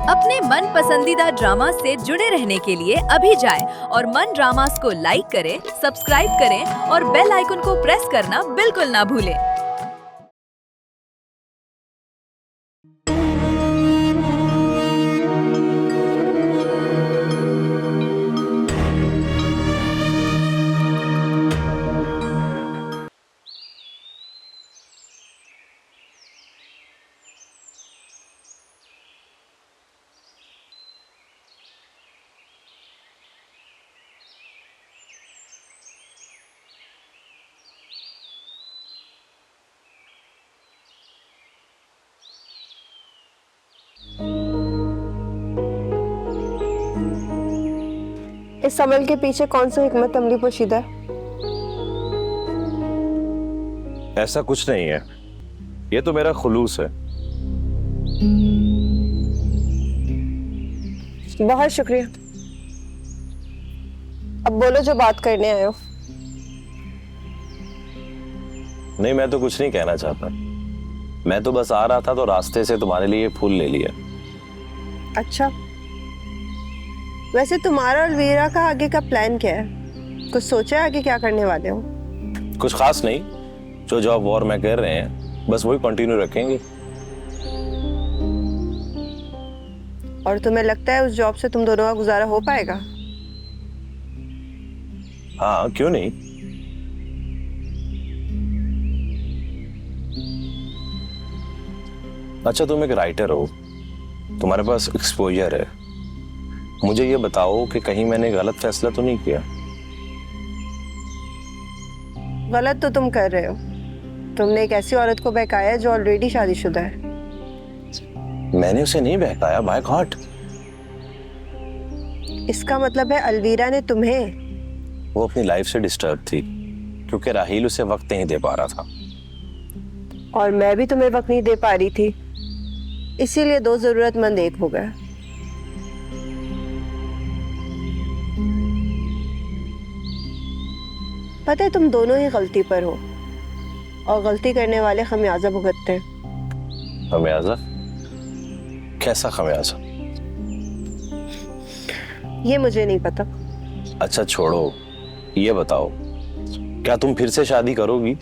अपने मन पसंदीदा ड्रामा से जुड़े रहने के लिए अभी जाएं और मन ड्रामास को लाइक करें, सब्सक्राइब करें और बेल आइकन को प्रेस करना बिल्कुल ना भूलें। इस अमल के पीछे कौन सा हिकमत अमली पोशीदा है? ऐसा कुछ नहीं है, ये तो मेरा खुलूस है। बहुत शुक्रिया। अब बोलो जो बात करने आए हो। नहीं, मैं तो कुछ नहीं कहना चाहता। मैं तो बस आ रहा था तो रास्ते से तुम्हारे लिए फूल ले लिया। अच्छा, वैसे तुम्हारा और वीरा का आगे का प्लान क्या है? कुछ सोचा है आगे क्या करने वाले हो? कुछ खास नहीं, जो जॉब वॉर में कर रहे हैं बस वही कंटिन्यू रखेंगे। और तुम्हें लगता है उस जॉब से तुम दोनों का गुजारा हो पाएगा? हाँ, क्यों नहीं। अच्छा, तुम एक राइटर हो, तुम्हारे पास एक्सपोजर है। मुझे ये बताओ कि कहीं मैंने गलत फैसला तो नहीं किया? गलत तो तुम कर रहे हो। तुमने एक ऐसी औरत को बहकाया है जो ऑलरेडी शादीशुदा है। मैंने उसे नहीं बहकाया, बाय गॉड। इसका मतलब है अलवीरा ने तुम्हें। वो अपनी लाइफ से डिस्टर्ब थी क्योंकि राहील उसे वक्त नहीं दे पा रहा था। और मैं भी तुम्हें वक्त नहीं दे पा रही थी, इसीलिए दो जरूरतमंद एक हो गए। पता है तुम दोनों ही गलती पर हो और गलती करने वाले खमियाजा भुगतते हैं। खमियाजा? कैसा खमियाजा? ये मुझे नहीं पता। अच्छा छोड़ो, ये बताओ, क्या तुम फिर से शादी करोगी?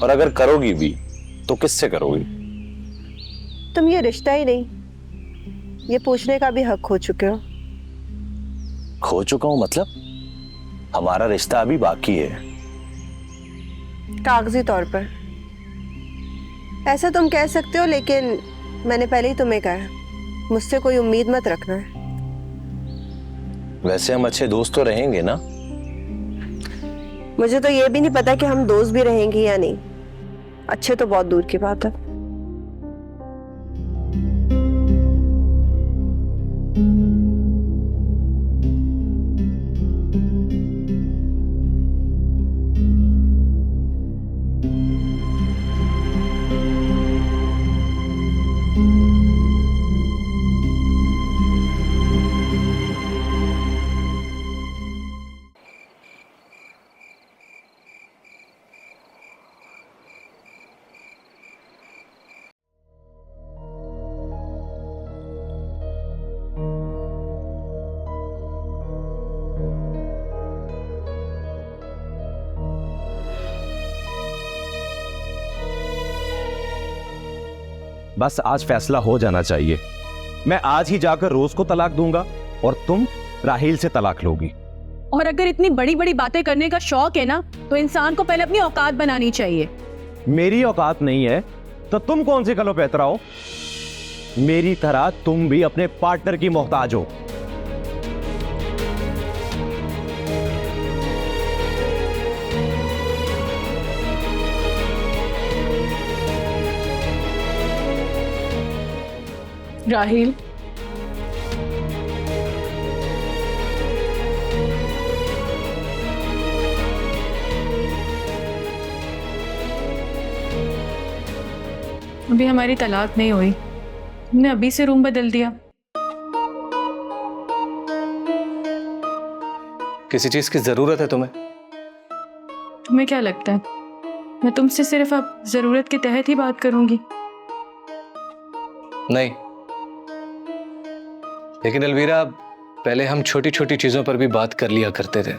और अगर करोगी भी तो किससे करोगी? तुम ये रिश्ता ही नहीं, ये पूछने का भी हक खो चुके हो। खो चुका हूं मतलब? हमारा रिश्ता अभी बाकी है। कागजी तौर पर ऐसा तुम कह सकते हो, लेकिन मैंने पहले ही तुम्हें कहा, मुझसे कोई उम्मीद मत रखना है। वैसे हम अच्छे दोस्त तो रहेंगे ना? मुझे तो ये भी नहीं पता कि हम दोस्त भी रहेंगे या नहीं। अच्छे तो बहुत दूर की बात है। बस आज फैसला हो जाना चाहिए। मैं आज ही जाकर रोज को तलाक दूंगा और तुम राहील से तलाक लोगी। और अगर इतनी बड़ी बड़ी बातें करने का शौक है ना, तो इंसान को पहले अपनी औकात बनानी चाहिए। मेरी औकात नहीं है तो तुम कौन सी कलो पैतरा हो? मेरी तरह तुम भी अपने पार्टनर की मोहताज हो। राहील, अभी हमारी तलाक नहीं हुई, तुमने अभी से रूम बदल दिया। किसी चीज की जरूरत है तुम्हें? तुम्हें क्या लगता है मैं तुमसे सिर्फ अब जरूरत के तहत ही बात करूंगी? नहीं, लेकिन अलवीरा, पहले हम छोटी छोटी चीजों पर भी बात कर लिया करते थे,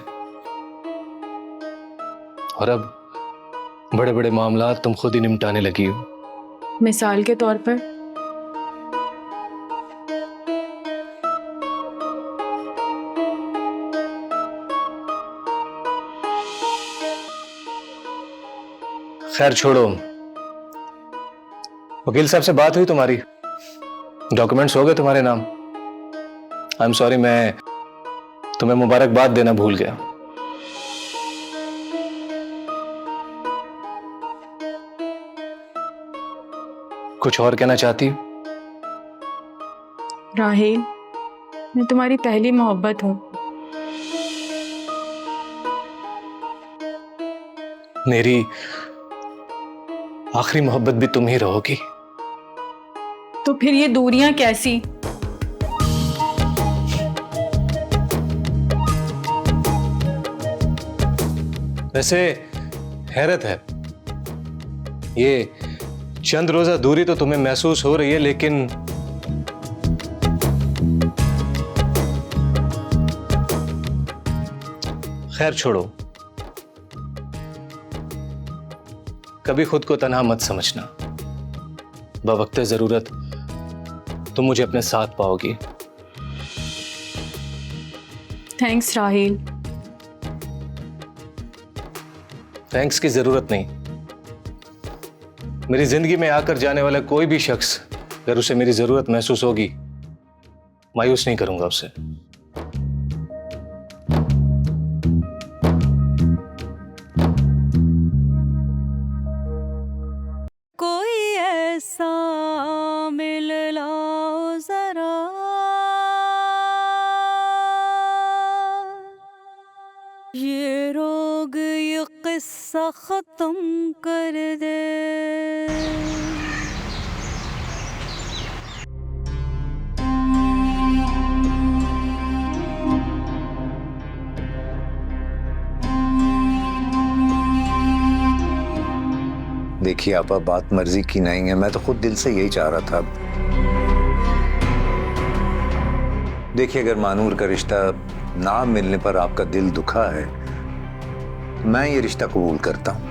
और अब बड़े बड़े मामला तुम खुद ही निपटाने लगी हो। मिसाल के तौर पर खैर छोड़ो, वकील साहब से बात हुई तुम्हारी? डॉक्यूमेंट्स हो गए तुम्हारे नाम? आई एम सॉरी, मैं तुम्हें मुबारकबाद देना भूल गया। कुछ और कहना चाहती हो? राहेल, मैं तुम्हारी पहली मोहब्बत हूँ। मेरी आखिरी मोहब्बत भी तुम ही रहोगी। तो फिर ये दूरियां कैसी? वैसे हैरत है, ये चंद रोजा दूरी तो तुम्हें महसूस हो रही है, लेकिन खैर छोड़ो, कभी खुद को तन्हा मत समझना। बवक्त जरूरत तुम मुझे अपने साथ पाओगी। थैंक्स राहेल। थैंक्स की जरूरत नहीं। मेरी जिंदगी में आकर जाने वाला कोई भी शख्स अगर उसे मेरी जरूरत महसूस होगी, मायूस नहीं करूंगा उसे। कोई ऐसा मिल लाओ जरा, ये रोग ये किस्सा खत्म कर दे। देखिए आपा, बात मर्जी की नहीं है, मैं तो खुद दिल से यही चाह रहा था। देखिए, अगर मानूर का रिश्ता ना मिलने पर आपका दिल दुखा है, मैं ये रिश्ता कबूल करता हूं।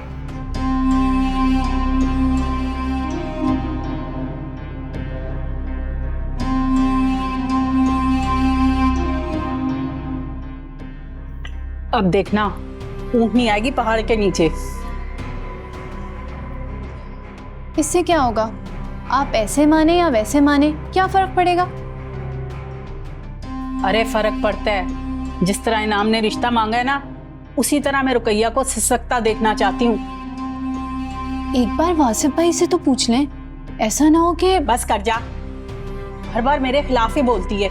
अब देखना, ऊँटनी आएगी पहाड़ के नीचे। इससे क्या होगा? आप ऐसे माने या वैसे माने, क्या फर्क पड़ेगा? अरे फर्क पड़ता है। जिस तरह इनाम ने रिश्ता मांगा है ना, उसी तरह मैं रुकैया को सिसकता देखना चाहती हूँ। एक बार वासिफ भाई से तो पूछ लें, ऐसा ना हो कि। बस कर जा, हर बार मेरे खिलाफ ही बोलती है।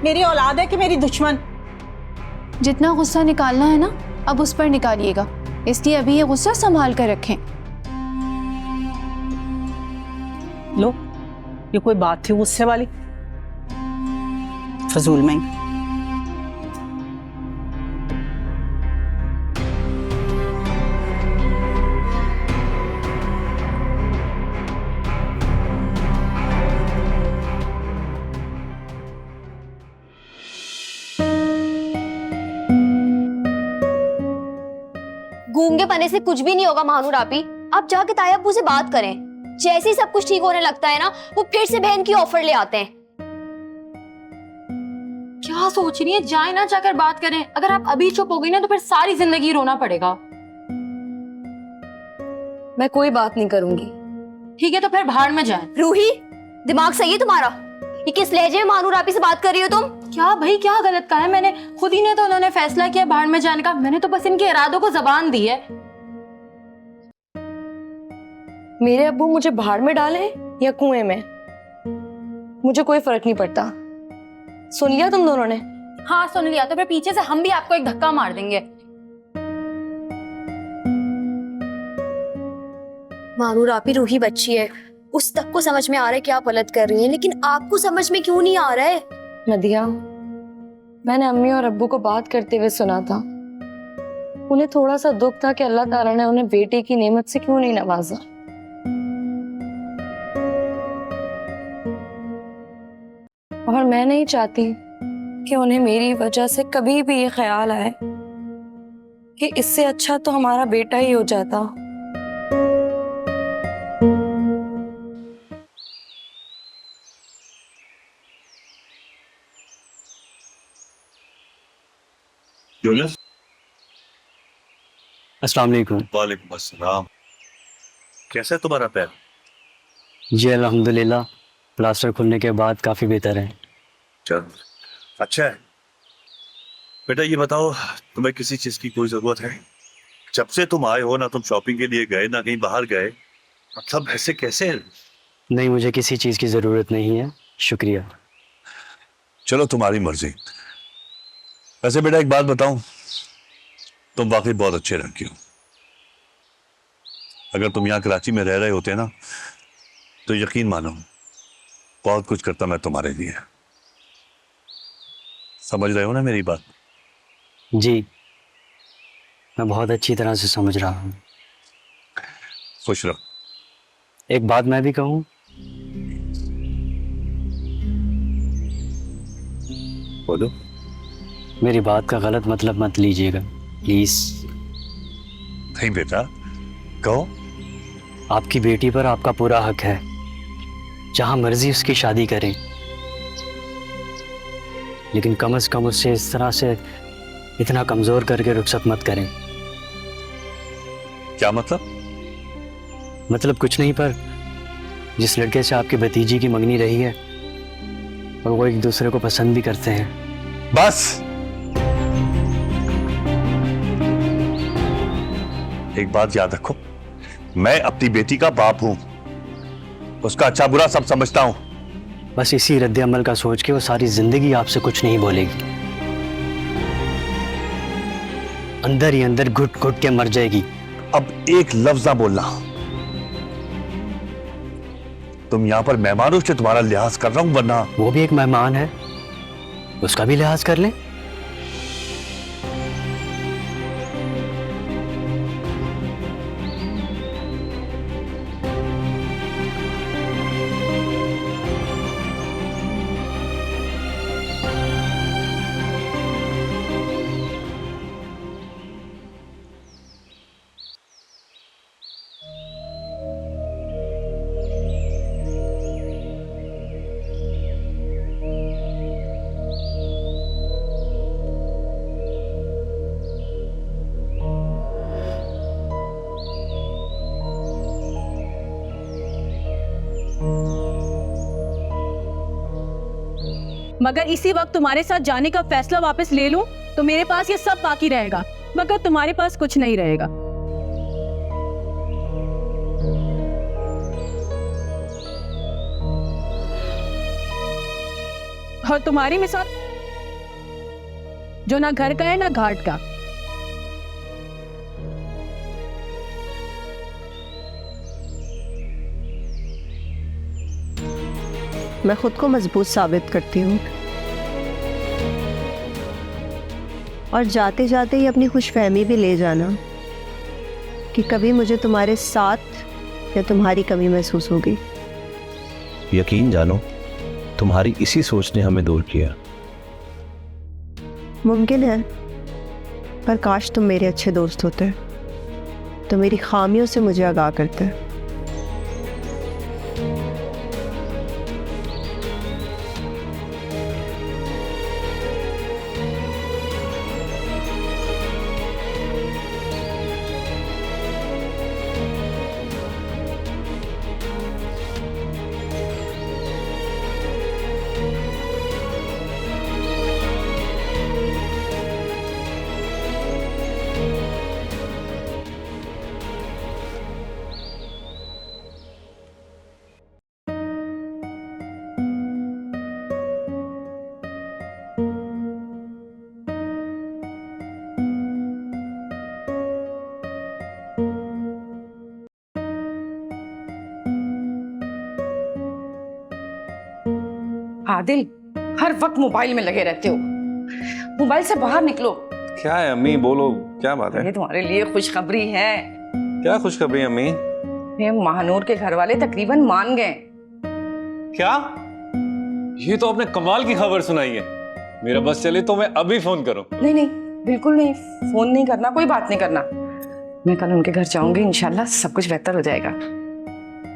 मेरी औलाद है कि मेरी दुश्मन? जितना गुस्सा निकालना है ना, अब उस पर निकालिएगा, इसलिए अभी ये गुस्सा संभाल कर रखें। लो, ये कोई बात थी गुस्से वाली? फजूल में। गूंगे पने से कुछ भी नहीं होगा महानूर आपी। आप जाके ताया अब्बू से बात करें। जैसे ही सब कुछ ठीक होने लगता है ना, वो फिर से बहन की ऑफर ले आते हैं। क्या सोच रही है? जाए ना, जाकर बात करें। अगर आप अभी चुप हो गई ना, तो फिर सारी जिंदगी रोना पड़ेगा। मैं कोई बात नहीं करूंगी। ठीक है, तो फिर भाड़ में जाए। रूही, दिमाग सही है तुम्हारा? ये किस लहजे में महानूर आपी से बात कर रही हो तुम? क्या भाई, क्या गलत कहा है मैंने? खुद ही ने तो उन्होंने फैसला किया भाड़ में जाने का। मैंने तो बस इनके इरादों को जबान दी है। मेरे अब्बू मुझे भाड़ में डाले या कुएं में, मुझे कोई फर्क नहीं पड़ता। सुन लिया तुम दोनों ने? हाँ सुन लिया। तो फिर पीछे से हम भी आपको एक धक्का मार देंगे। महानूर आपी रूही बच्ची है, उस तक को समझ में आ रहा है क्या गलत कर रही है, लेकिन आपको समझ में क्यों नहीं आ रहा है? नदिया, मैंने अम्मी और अब्बू को बात करते हुए सुना था। उन्हें थोड़ा सा दुख था कि अल्लाह ताला ने उन्हें बेटे की नेमत से क्यों नहीं नवाजा। और मैं नहीं चाहती कि उन्हें मेरी वजह से कभी भी ये ख्याल आए कि इससे अच्छा तो हमारा बेटा ही हो जाता। अस्सलाम वालेकुम। वालेकुम अस्सलाम। कैसा है तुम्हारा पैर? जी अल्हम्दुलिल्लाह, प्लास्टर खुलने के बाद काफ़ी बेहतर है। चल अच्छा है। बेटा ये बताओ, तुम्हें किसी चीज़ की कोई ज़रूरत है? जब से तुम आए हो ना तुम शॉपिंग के लिए गए ना कहीं बाहर गए, मतलब ऐसे कैसे? नहीं, मुझे किसी चीज़ की ज़रूरत नहीं है, शुक्रिया। चलो तुम्हारी मर्जी। वैसे बेटा एक बात बताऊं, तुम वाकई बहुत अच्छे लड़की हो। अगर तुम यहाँ कराची में रह रहे होते ना तो यकीन मानो बहुत कुछ करता मैं तुम्हारे लिए। समझ रहे हो ना मेरी बात? जी, मैं बहुत अच्छी तरह से समझ रहा हूँ। खुश रहो। एक बात मैं भी कहूँ? बोलो। मेरी बात का गलत मतलब मत लीजिएगा प्लीज। नहीं बेटा, कहो। आपकी बेटी पर आपका पूरा हक है, जहां मर्जी उसकी शादी करें, लेकिन कम से कम उससे इस तरह से इतना कमजोर करके रुखसत मत करें। क्या मतलब? मतलब कुछ नहीं, पर जिस लड़के से आपकी भतीजी की मंगनी रही है और वो एक दूसरे को पसंद भी करते हैं। बस एक बात याद रखो, मैं अपनी बेटी का बाप हूं, उसका अच्छा बुरा सब समझता हूं। बस इसी रद्द अमल का सोच के वो सारी जिंदगी आपसे कुछ नहीं बोलेगी, अंदर ही अंदर घुट घुट के मर जाएगी। अब एक लफ्ज ना बोलना। तुम यहां पर मेहमान हो, तुम्हारा लिहाज कर रहा हूं, वरना वो भी एक मेहमान है, उसका भी लिहाज कर लें। मगर इसी वक्त तुम्हारे साथ जाने का फैसला वापस ले लूं तो मेरे पास ये सब बाकी रहेगा, मगर तुम्हारे पास कुछ नहीं रहेगा। और तुम्हारी मिसाल जो ना घर का है ना घाट का। मैं खुद को मजबूत साबित करती हूँ और जाते जाते ही अपनी खुशफहमी भी ले जाना कि कभी मुझे तुम्हारे साथ या तुम्हारी कमी महसूस होगी। यकीन जानो, तुम्हारी इसी सोच ने हमें दूर किया। मुमकिन है, पर काश तुम मेरे अच्छे दोस्त होते तो मेरी खामियों से मुझे आगाह करते। आदिल, हर वक्त मोबाइल में लगे रहते हो, मोबाइल से बाहर निकलो। क्या है अम्मी, बोलो क्या बात है? ये तुम्हारे लिए खुशखबरी है। क्या खुशखबरी अम्मी? ये महानूर के घर वाले तकरीबन मान गए। क्या? ये तो आपने कमाल की खबर सुनाई है। मेरा बस चले तो मैं अभी फोन करूं। नहीं नहीं, बिल्कुल नहीं, फोन नहीं करना, कोई बात नहीं करना। मैं कल उनके घर जाऊंगी, इंशाल्लाह सब कुछ बेहतर हो जाएगा।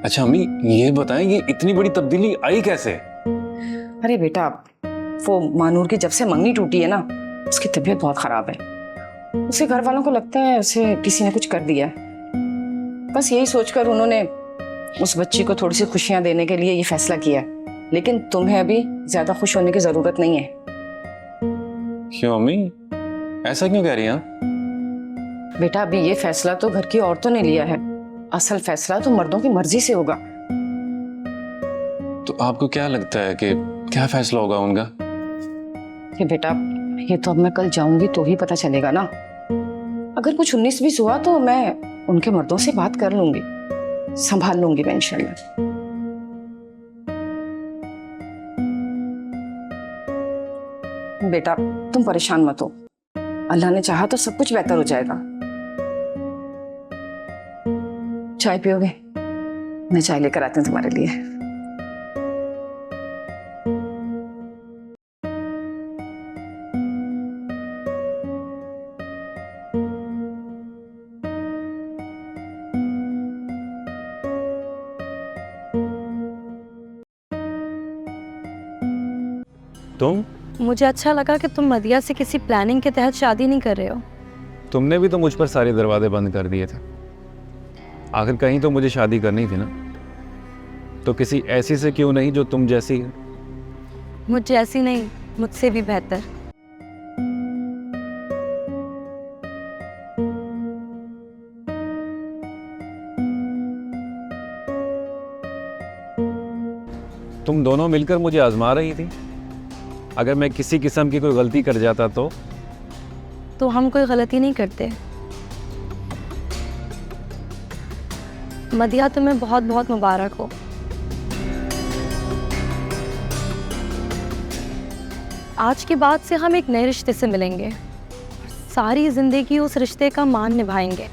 अच्छा अम्मी, ये बताएं ये इतनी बड़ी तब्दीली आई कैसे? अरे बेटा, वो मानूर की जब से मंगनी टूटी है ना, उसकी तबीयत बहुत खराब है। उसके घर वालों को लगता है उसे किसी ने कुछ कर दिया है। बस यही सोचकर उन्होंने उस बच्ची को थोड़ी सी खुशियां देने के लिए ये फैसला किया है। लेकिन तुम्हें अभी ज्यादा खुश होने की जरूरत नहीं है। क्यों अम्मी, ऐसा क्यों कह रही हैं? बेटा, अभी ये फैसला तो घर की औरतों ने लिया है, असल फैसला तो मर्दों की मर्जी से होगा। तो आपको क्या लगता है कि क्या फैसला होगा उनका? ये बेटा, ये तो अब मैं कल जाऊंगी तो ही पता चलेगा ना। अगर कुछ 19-20 हुआ तो मैं उनके मर्दों से बात कर लूंगी, संभाल लूंगी मैं इंशाल्लाह। बेटा, तुम परेशान मत हो, अल्लाह ने चाहा तो सब कुछ बेहतर हो जाएगा। चाय पियोगे? मैं चाय लेकर आती हूँ तुम्हारे लिए। तुम? मुझे अच्छा लगा कि तुम मदिया से किसी प्लानिंग के तहत शादी नहीं कर रहे हो। तुमने भी तो मुझ पर सारे दरवाजे बंद कर दिए थे। आखिर कहीं तो मुझे शादी करनी थी ना, तो किसी ऐसी से क्यों नहीं जो तुम जैसी है? मुझ जैसी नहीं, मुझसे भी बेहतर। तुम दोनों मिलकर मुझे आजमा रही थी। अगर मैं किसी किस्म की कोई गलती कर जाता तो हम कोई गलती नहीं करते। मदिया, तुम्हें बहुत बहुत मुबारक हो। आज के बाद से हम एक नए रिश्ते से मिलेंगे, सारी जिंदगी उस रिश्ते का मान निभाएंगे।